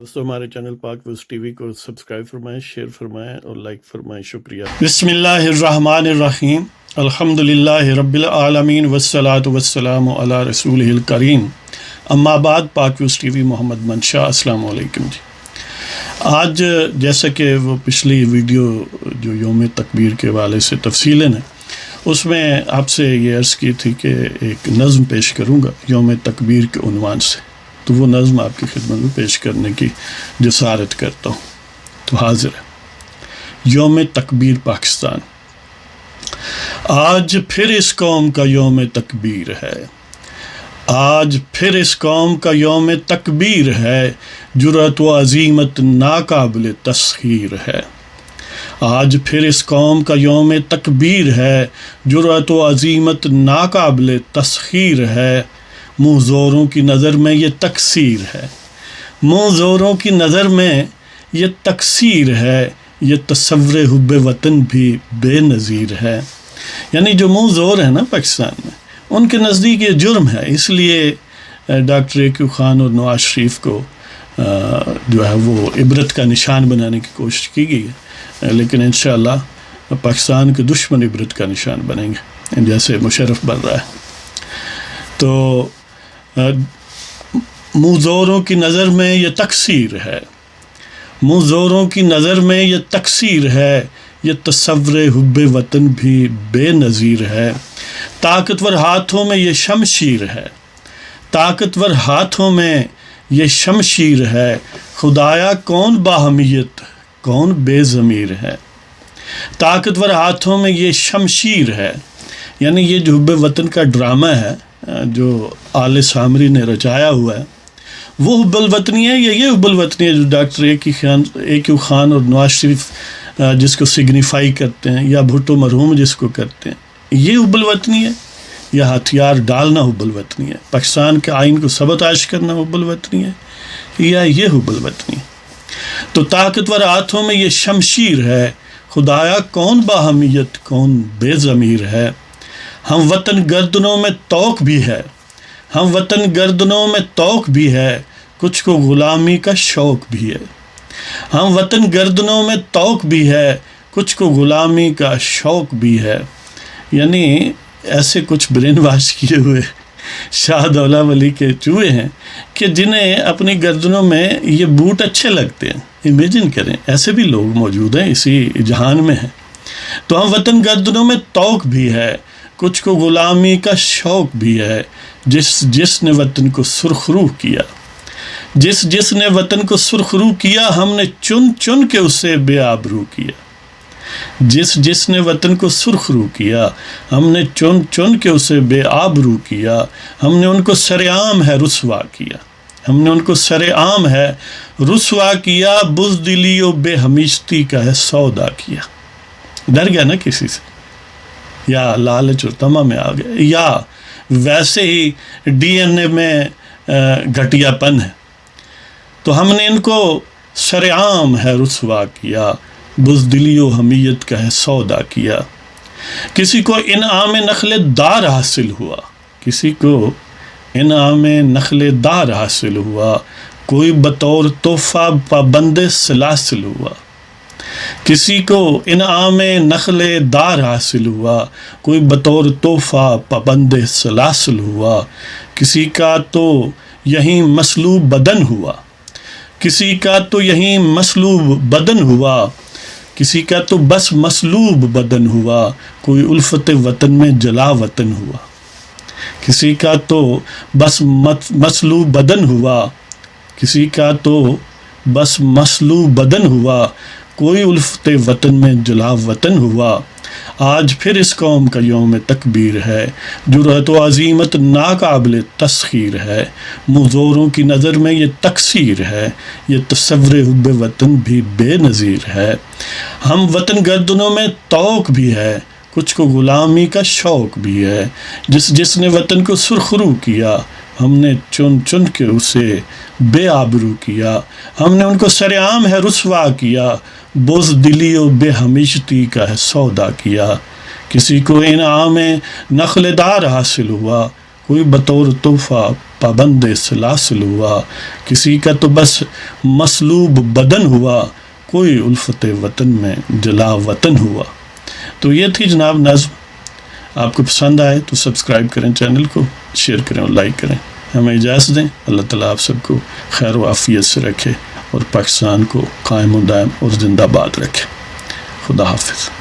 دوستوں ہمارے چینل پاک ویوز ٹی وی کو سبسکرائب فرمائیں، شیئر فرمائیں اور لائک فرمائیں، شکریہ۔ بسم اللہ الرحمن الرحیم، الحمد للہ رب العالمین والصلاة والسلام علی رسولہ الکریم، اما بعد۔ پاک ویوز ٹی وی محمد منشا، السلام علیکم جی۔ آج جیسا کہ وہ پچھلی ویڈیو جو یوم تکبیر کے حوالے سے تفصیلاً ہے، اس میں آپ سے یہ عرض کی تھی کہ ایک نظم پیش کروں گا یوم تکبیر کے عنوان سے، تو وہ نظم آپ کی خدمت میں پیش کرنے کی جسارت کرتا ہوں، تو حاضر ہے۔ یوم تکبیر پاکستان، آج پھر اس قوم کا یوم تکبیر ہے، آج پھر اس قوم کا یوم تکبیر ہے، جرأت و عزیمت ناقابل تسخیر ہے۔ آج پھر اس قوم کا یوم تکبیر ہے، جرأت و عزیمت ناقابل تسخیر ہے، منہ زوروں کی نظر میں یہ تکثیر ہے، منہ زوروں کی نظر میں یہ تکثیر ہے، یہ تصور حب وطن بھی بے نظیر ہے۔ یعنی جو منہ زور ہے نا پاکستان میں، ان کے نزدیک یہ جرم ہے، اس لیے ڈاکٹر ایکیو خان اور نواز شریف کو جو ہے وہ عبرت کا نشان بنانے کی کوشش کی گئی ہے، لیکن انشاءاللہ پاکستان کے دشمن عبرت کا نشان بنیں گے، جیسے مشرف بن رہا ہے۔ تو منہ زوروں کی نظر میں یہ تکثیر ہے، منہ زوروں کی نظر میں یہ تکثیر ہے، یہ تصور حب وطن بھی بے نظیر ہے۔ طاقتور ہاتھوں میں یہ شمشیر ہے، طاقتور ہاتھوں میں یہ شمشیر ہے، خدایا کون باہمیت کون بے ضمیر ہے۔ طاقتور ہاتھوں میں یہ شمشیر ہے، یعنی یہ جو حب وطن کا ڈرامہ ہے جو آل سامری نے رچایا ہوا ہے، وہ حب الوطنی ہے یا یہ حب الوطنی ہے جو ڈاکٹر ایکیو خان اور نواز شریف جس کو سگنیفائی کرتے ہیں، یا بھٹو مرحوم جس کو کرتے ہیں، یہ حب الوطنی ہے یا ہتھیار ڈالنا حب الوطنی ہے، پاکستان کے آئین کو سبوتاژ کرنا حب الوطنی ہے یا یہ حب الوطنی ہے۔ تو طاقتور ہاتھوں میں یہ شمشیر ہے، خدایا کون باہمیت کون بے ضمیر ہے۔ ہم وطن گردنوں میں توق بھی ہے، ہم وطن گردنوں میں توق بھی ہے، کچھ کو غلامی کا شوق بھی ہے۔ ہم وطن گردنوں میں توق بھی ہے، کچھ کو غلامی کا شوق بھی ہے۔ یعنی ایسے کچھ برین واش کیے ہوئے شاہ دولا ولی کے چوہے ہیں کہ جنہیں اپنی گردنوں میں یہ بوٹ اچھے لگتے ہیں۔ امیجن کریں، ایسے بھی لوگ موجود ہیں اسی جہان میں ہیں۔ تو ہم وطن گردنوں میں توق بھی ہے، کچھ کو غلامی کا شوق بھی ہے، جس نے وطن کو سرخرو کیا، جس نے وطن کو سرخرو کیا، ہم نے چن چن کے اسے بے آبرو کیا۔ جس نے وطن کو سرخرو کیا، ہم نے چن چن کے اسے بے آبرو کیا، ہم نے ان کو سرعام ہے رسوا کیا، ہم نے ان کو سرعام ہے رسوا کیا، بزدلی و بے ہمیشتی کا ہے سودا کیا۔ ڈر گیا نا کسی سے، یا لالچ اور طمع میں آ گیا، یا ویسے ہی ڈی این اے میں گھٹیا پن ہے، تو ہم نے ان کو سرعام ہے رسوا کیا، بزدلی و حمیت کا ہے سودا کیا۔ کسی کو انعام نخل دار حاصل ہوا، کسی کو انعام نخل دار حاصل ہوا، کوئی بطور تحفہ پابند سلاسل ہوا۔ کسی کو انعام نخل دار حاصل ہوا، کوئی بطور تحفہ پابند سلاسل ہوا۔ کسی کا تو یہیں مسلوب بدن ہوا، کسی کا تو یہیں مسلوب بدن ہوا، کسی کا تو بس مسلوب بدن ہوا، کوئی الفت وطن میں جلا وطن ہوا۔ کسی کا تو بس مسلوب بدن ہوا، کسی کا تو بس مسلوب بدن ہوا، کوئی الفت وطن میں جلا وطن ہوا۔ آج پھر اس قوم کا یوم تکبیر ہے، جرأت و عزیمت ناقابل تسخیر ہے، منہ زوروں کی نظر میں یہ تکثیر ہے، یہ تصور حب وطن بھی بے نظیر ہے۔ ہم وطن گردنوں میں توق بھی ہے، کچھ کو غلامی کا شوق بھی ہے، جس نے وطن کو سرخرو کیا، ہم نے چن چن کے اسے بے آبرو کیا، ہم نے ان کو سرعام ہے رسوا کیا، بزدلی و بے ہمیشتی کا ہے سودا کیا۔ کسی کو انعام نخل دار حاصل ہوا، کوئی بطور تحفہ پابند سلاسل ہوا، کسی کا تو بس مصلوب بدن ہوا، کوئی الفت وطن میں جلا وطن ہوا۔ تو یہ تھی جناب نظم۔ آپ کو پسند آئے تو سبسکرائب کریں چینل کو، شیئر کریں اور لائک کریں۔ ہمیں اجازت دیں۔ اللہ تعالیٰ آپ سب کو خیر و عافیت سے رکھے اور پاکستان کو قائم و دائم اور زندہ باد رکھے۔ خدا حافظ۔